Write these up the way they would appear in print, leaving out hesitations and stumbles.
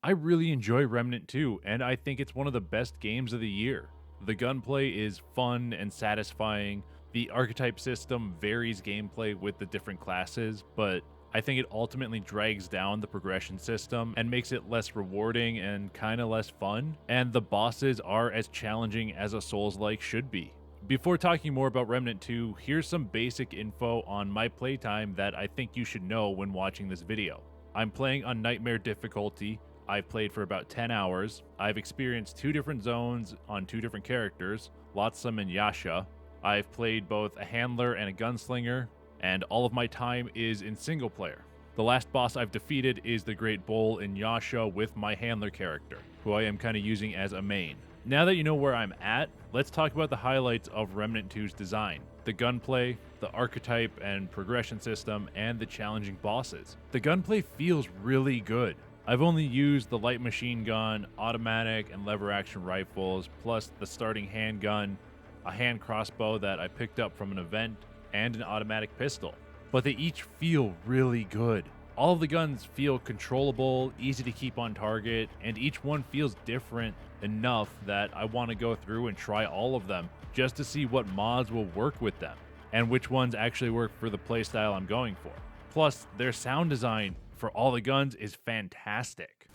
I really enjoy Remnant 2, and I think it's one of the best games of the year. The gunplay is fun and satisfying. The archetype system varies gameplay with the different classes, but I think it ultimately drags down the progression system and makes it less rewarding and kind of less fun. And the bosses are as challenging as a Souls-like should be. Before talking more about Remnant 2, here's some basic info on my playtime that I think you should know when watching this video. I'm playing on Nightmare difficulty. I've played for about 10 hours. I've experienced 2 different zones on 2 different characters, Lotsum and Yasha. I've played both a handler and a gunslinger, and all of my time is in single player. The last boss I've defeated is the Great Bull in Yasha with my handler character, who I am kind of using as a main. Now that you know where I'm at, let's talk about the highlights of Remnant 2's design. The gunplay, the archetype and progression system, and the challenging bosses. The gunplay feels really good. I've only used the light machine gun, automatic and lever action rifles, plus the starting handgun, a hand crossbow that I picked up from an event, and an automatic pistol. But they each feel really good. All of the guns feel controllable, easy to keep on target, and each one feels different enough that I want to go through and try all of them just to see what mods will work with them and which ones actually work for the playstyle I'm going for. Plus, their sound design for all the guns is fantastic.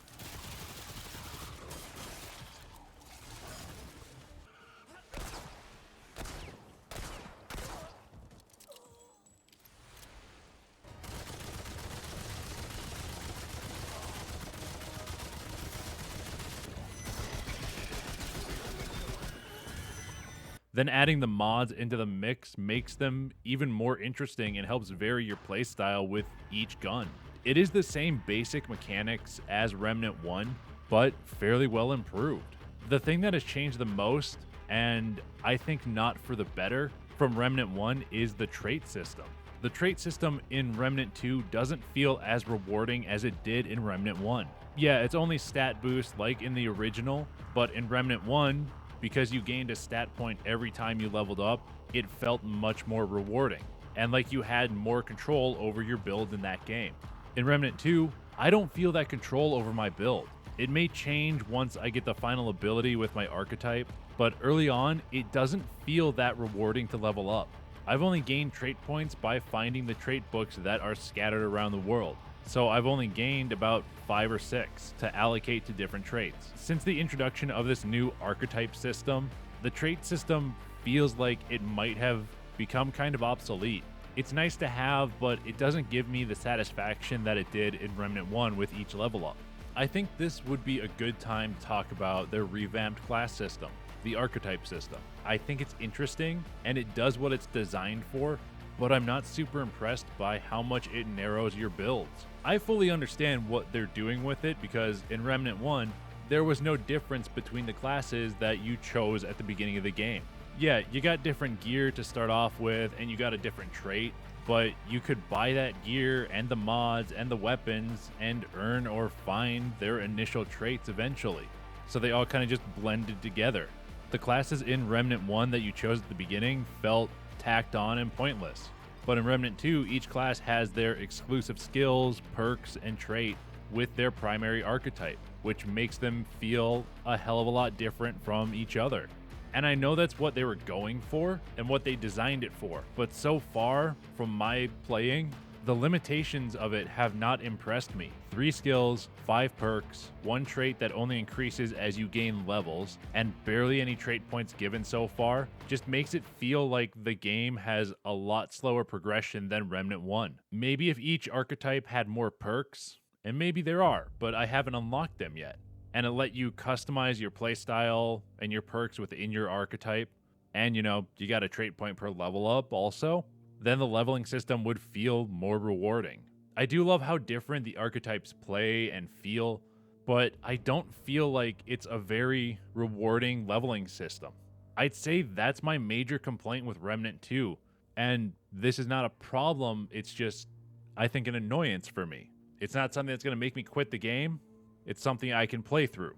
Then adding the mods into the mix makes them even more interesting and helps vary your playstyle with each gun. It is the same basic mechanics as Remnant 1, but fairly well improved. The thing that has changed the most, and I think not for the better, from Remnant 1 is the trait system. The trait system in Remnant 2 doesn't feel as rewarding as it did in Remnant 1. Yeah, it's only stat boost like in the original, but in Remnant 1, because you gained a stat point every time you leveled up, it felt much more rewarding, and like you had more control over your build in that game. In Remnant 2, I don't feel that control over my build. It may change once I get the final ability with my archetype, but early on, it doesn't feel that rewarding to level up. I've only gained trait points by finding the trait books that are scattered around the world, so I've only gained about 5 or 6 to allocate to different traits. Since the introduction of this new archetype system, the trait system feels like it might have become kind of obsolete. It's nice to have, but it doesn't give me the satisfaction that it did in Remnant 1 with each level up. I think this would be a good time to talk about their revamped class system, the archetype system. I think it's interesting, and it does what it's designed for, but I'm not super impressed by how much it narrows your builds. I fully understand what they're doing with it because in Remnant 1, there was no difference between the classes that you chose at the beginning of the game. Yeah, you got different gear to start off with and you got a different trait, but you could buy that gear and the mods and the weapons and earn or find their initial traits eventually. So they all kind of just blended together. The classes in Remnant 1 that you chose at the beginning felt tacked on and pointless. But in Remnant 2, each class has their exclusive skills, perks, and trait with their primary archetype, which makes them feel a hell of a lot different from each other. And I know that's what they were going for and what they designed it for, but so far from my playing, the limitations of it have not impressed me. 3 skills, 5 perks, 1 trait that only increases as you gain levels, and barely any trait points given so far just makes it feel like the game has a lot slower progression than Remnant 1. Maybe if each archetype had more perks, and maybe there are, but I haven't unlocked them yet, and it let you customize your playstyle and your perks within your archetype, and you got a trait point per level up also, then the leveling system would feel more rewarding. I do love how different the archetypes play and feel, but I don't feel like it's a very rewarding leveling system. I'd say that's my major complaint with Remnant 2, and this is not a problem, it's just, I think, an annoyance for me. It's not something that's going to make me quit the game, it's something I can play through.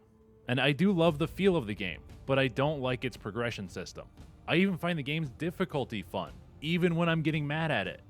And I do love the feel of the game, but I don't like its progression system. I even find the game's difficulty fun, even when I'm getting mad at it.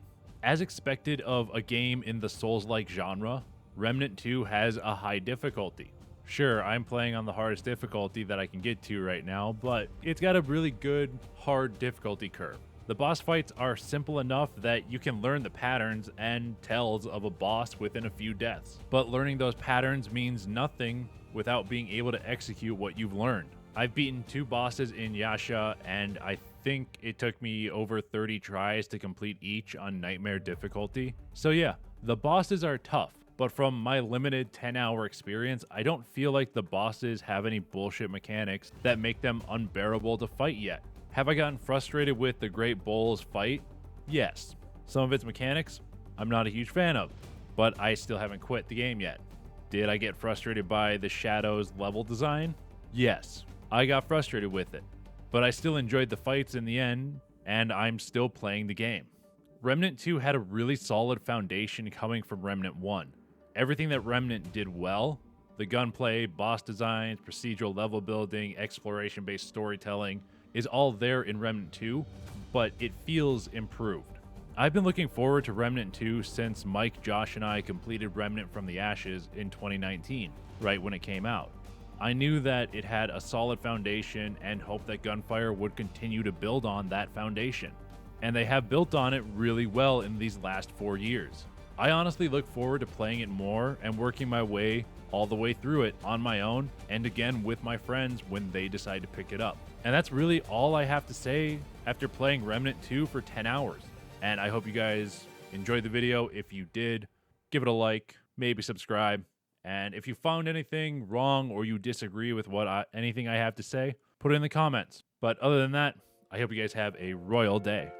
As expected of a game in the Souls-like genre, Remnant 2 has a high difficulty. Sure, I'm playing on the hardest difficulty that I can get to right now, but it's got a really good, hard difficulty curve. The boss fights are simple enough that you can learn the patterns and tells of a boss within a few deaths. But learning those patterns means nothing without being able to execute what you've learned. I've beaten 2 bosses in Yasha, and I think it took me over 30 tries to complete each on Nightmare difficulty. So yeah, the bosses are tough, but from my limited 10-hour experience, I don't feel like the bosses have any bullshit mechanics that make them unbearable to fight yet. Have I gotten frustrated with the Great Bull's fight? Yes. Some of its mechanics, I'm not a huge fan of, but I still haven't quit the game yet. Did I get frustrated by the Shadows level design? Yes. I got frustrated with it, but I still enjoyed the fights in the end, and I'm still playing the game. Remnant 2 had a really solid foundation coming from Remnant 1. Everything that Remnant did well, the gunplay, boss designs, procedural level building, exploration-based storytelling, is all there in Remnant 2, but it feels improved. I've been looking forward to Remnant 2 since Mike, Josh, and I completed Remnant from the Ashes in 2019, right when it came out. I knew that it had a solid foundation and hoped that Gunfire would continue to build on that foundation. And they have built on it really well in these last 4 years. I honestly look forward to playing it more and working my way all the way through it on my own and again with my friends when they decide to pick it up. And that's really all I have to say after playing Remnant 2 for 10 hours. And I hope you guys enjoyed the video. If you did, give it a like, maybe subscribe. And if you found anything wrong or you disagree with anything I have to say, put it in the comments. But other than that, I hope you guys have a royal day.